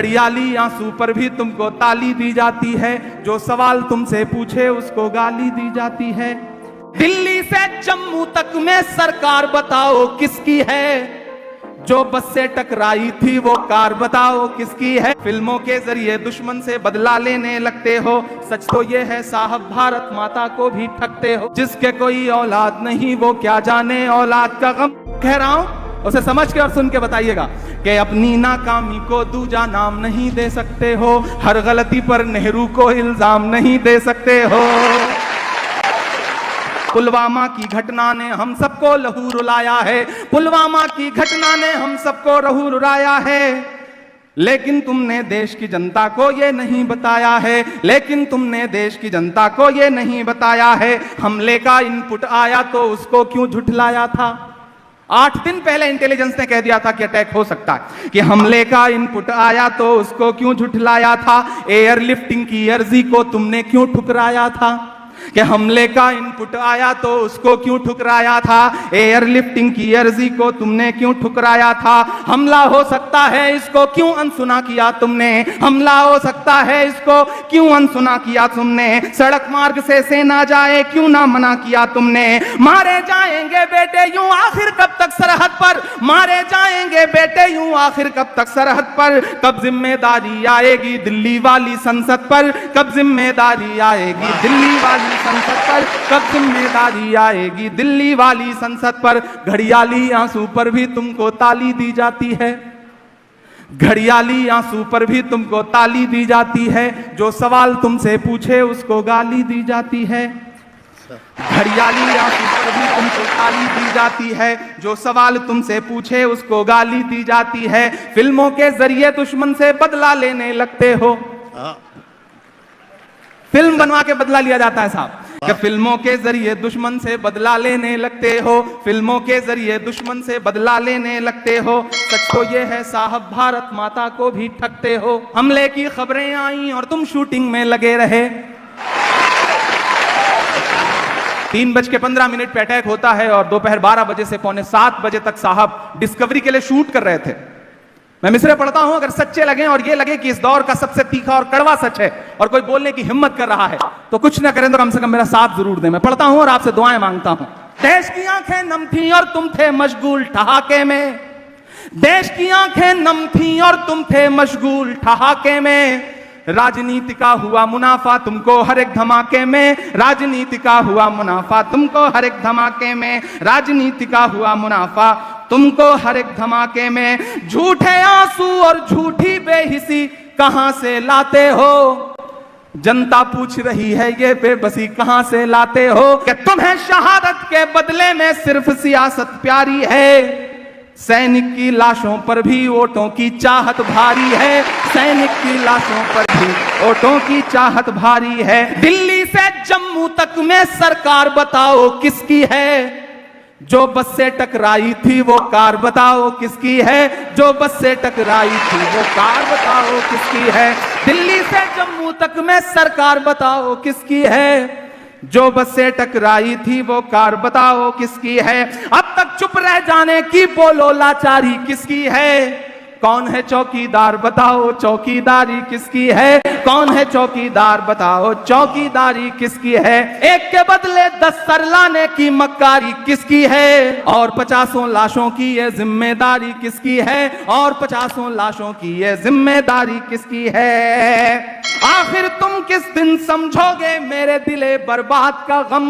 घड़ियाली आंसू पर भी तुमको ताली दी जाती है, जो सवाल तुमसे पूछे उसको गाली दी जाती है। दिल्ली से जम्मू तक में सरकार बताओ किसकी है, जो बस से टकराई थी वो कार बताओ किसकी है। फिल्मों के जरिए दुश्मन से बदला लेने लगते हो, सच तो ये है साहब भारत माता को भी ठगते हो। जिसके कोई औलाद नहीं वो क्या जाने औलाद का गम। कह रहा हूं उसे समझ के और सुन के बताइएगा कि अपनी नाकामी को दूजा नाम नहीं दे सकते हो, हर गलती पर नेहरू को इल्जाम नहीं दे सकते हो। पुलवामा की घटना ने हम सबको लहू रुलाया है, पुलवामा की घटना ने हम सबको लहू रुलाया है, लेकिन तुमने देश की जनता को ये नहीं बताया है, लेकिन तुमने देश की जनता को ये नहीं बताया है। हमले का इनपुट आया तो उसको क्यों झुठलाया था। 8 दिन पहले इंटेलिजेंस ने कह दिया था कि अटैक हो सकता है, कि हमले का इनपुट आया तो उसको क्यों झुठलाया था। एयरलिफ्टिंग की अर्जी को तुमने क्यों ठुकराया था, कि हमले का इनपुट आया तो उसको क्यों ठुकराया था। एयरलिफ्टिंग की अर्जी को तुमने क्यों ठुकराया था। हमला हो सकता है इसको क्यों अनसुना किया तुमने, हमला हो सकता है इसको क्यों अनसुना किया तुमने। सड़क मार्ग से सेना जाए क्यों ना मना किया तुमने। मारे जाएंगे बेटे यूं आखिर कब तक सरहद पर, मारे जाएंगे बेटे यूं आखिर कब तक सरहद पर। कब जिम्मेदारी आएगी दिल्ली वाली संसद पर, कब जिम्मेदारी आएगी दिल्ली वाली संसद पर, कब जिम्मेदारी आएगी दिल्ली वाली संसद पर। घड़ियाली आंसू पर भी तुमको ताली दी जाती है, घड़ियाली आंसू पर भी तुमको ताली दी जाती है, जो सवाल तुमसे पूछे उसको गाली दी जाती है। घड़ियाली आंसू पर भी तुमको ताली दी जाती है, जो सवाल तुमसे पूछे उसको गाली दी जाती है। फिल्मों के जरिए दुश्मन से बदला लेने लगते हो, फिल्म बनवा के बदला लिया जाता है साहब, कि फिल्मों के जरिए दुश्मन से बदला लेने लगते हो, फिल्मों के जरिए दुश्मन से बदला लेने लगते हो। सच तो ये है साहब भारत माता को भी ठगते हो। हमले की खबरें आई और तुम शूटिंग में लगे रहे। 3:15 पे अटैक होता है और दोपहर 12 बजे से पौने 7 बजे तक साहब डिस्कवरी के लिए शूट कर रहे थे। मैं मिसरे पढ़ता हूं, अगर सच्चे लगे और ये लगे कि इस दौर का सबसे तीखा और कड़वा सच है और कोई बोलने की हिम्मत कर रहा है तो कुछ ना करें तो कम से कम मेरा साथ जरूर दें। मैं पढ़ता हूं और आपसे दुआएं मांगता हूं। देश की आंखें नम थी और तुम थे मशगूल ठहाके में, देश की आंखें नम थी और तुम थे मशगूल ठहाके में। राजनीति का हुआ मुनाफा तुमको हर एक धमाके में, राजनीति का हुआ मुनाफा तुमको हर एक धमाके में, राजनीति का हुआ मुनाफा तुमको हर एक धमाके में। झूठे आंसू और झूठी बेहिसी कहां से लाते हो, जनता पूछ रही है ये बेबसी कहां से लाते हो। कि तुम्हें शहादत के बदले में सिर्फ सियासत प्यारी है, सैनिक की लाशों पर भी वोटों की चाहत भारी है, सैनिक की लाशों पर भी वोटों की चाहत भारी है। दिल्ली से जम्मू तक में सरकार बताओ किसकी है, जो बस से टकराई थी वो कार बताओ किसकी है, जो बस से टकराई थी वो कार बताओ किसकी है। दिल्ली से जम्मू तक में सरकार बताओ किसकी है, जो बस से टकराई थी वो कार बताओ किसकी है। अब तक चुप रह जाने की बोलो लाचारी किसकी है। कौन है चौकीदार बताओ चौकीदारी किसकी है, कौन है चौकीदार बताओ चौकीदारी किसकी है। एक के बदले 10 सर लाने की मक्कारी किसकी है, और 50 लाशों की ये जिम्मेदारी किसकी है, और 50 लाशों की ये जिम्मेदारी किसकी है। आखिर तुम किस दिन समझोगे मेरे दिले बर्बाद का गम,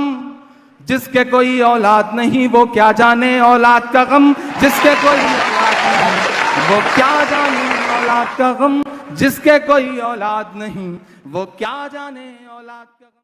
जिसके कोई औलाद नहीं वो क्या जाने औलाद का गम, जिसके कोई औलाद नहीं वो क्या जाने औलाद का गम, जिसके कोई औलाद नहीं वो क्या जाने औलाद का गम।